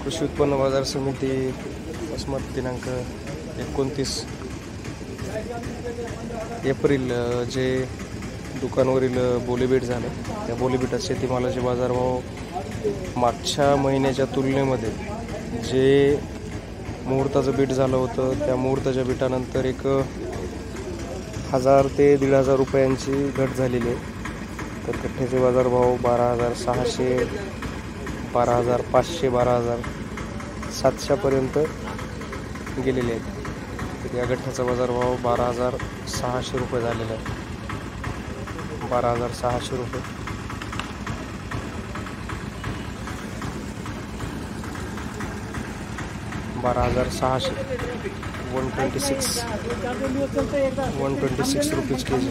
कृषी उत्पन्न बाजार समिती वसमत दिनांक 29 एप्रिल जे दुकानवरील बोलीबीट झालं त्या बोलीबीटात शेतीमालाचे बाजारभाव मागच्या महिन्याच्या तुलनेमध्ये जे मुहूर्ताचं बीट झालं होतं त्या मुहूर्ताच्या बीटानंतर 1000 ते 1500 रुपयांची घट झालेली आहे। तर कठ्ठ्याचे बाजारभाव 12,600, 12,500, 12,700 पर्यंत गेलेले आहेत। तर या गठ्ठ्याचा बाजारभाव 12,600 रुपये झालेला आहे। 12,600 रुपये। $12,600 126 रुपीज केजी।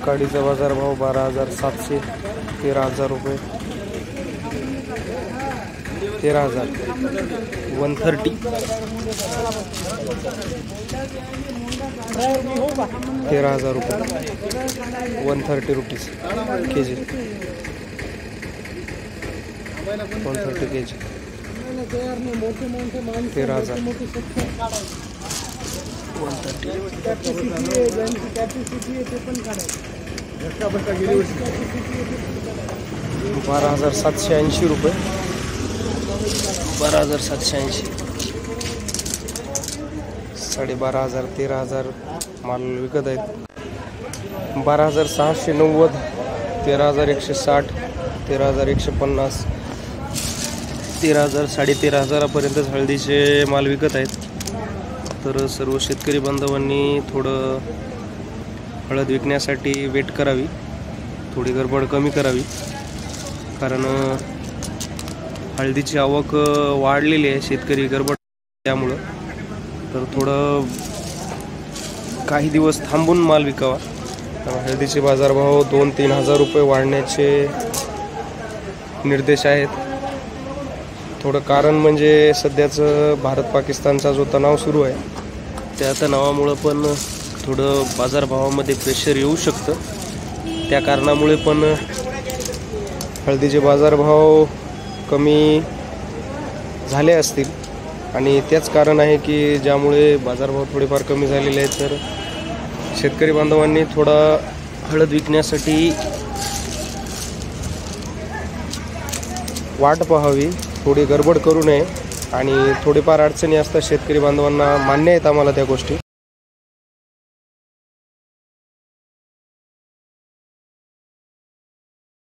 काडीचा बाजारभाव 12,700, 13,000 रुपये। 13,000 130 13,000 रुपये 130 रुपीज केजी। 130 केजी 13,000 12,780 रुपये। 12,780 12,500 13,000 माल विकत आहेत। 12,690 13,160 13,150 13,000 13,500 पर्यंत हळदीचे माल विकत आहेत। तर सर्व शेतकरी बांधवांनी थोडं हळद विकण्यासाठी वेट करावी, थोडी गडबड कमी करावी, कारण हळदीची आवक वाढलेली आहे, शेतकरी गडबड त्यामुळं। तर थोडं काही दिवस थांबून माल विकावा। हळदीचे बाजारभाव 2-3 हजार रुपये वाढण्याचे निर्देश आहेत। थोडं कारण म्हणजे सध्याचं भारत पाकिस्तानचा जो तणाव सुरू आहे त्या तणावामुळं पण थोडं बाजारभावामध्ये प्रेशर येऊ शकतं। त्या कारणामुळे पण हळदीचे बाजारभाव कमी झाले असतील आणि त्याच कारण आहे की ज्यामुळे बाजारभाव थोडेफार कमी झालेले आहेत। तर शेतकरी बांधवांनी थोडा हळद विकण्यासाठी वाट पाहावी, थोडी गडबड करू नये आणि थोडीफार अडचणी असतात शेतकरी बांधवांना, मान्य आहेत आम्हाला त्या गोष्टी।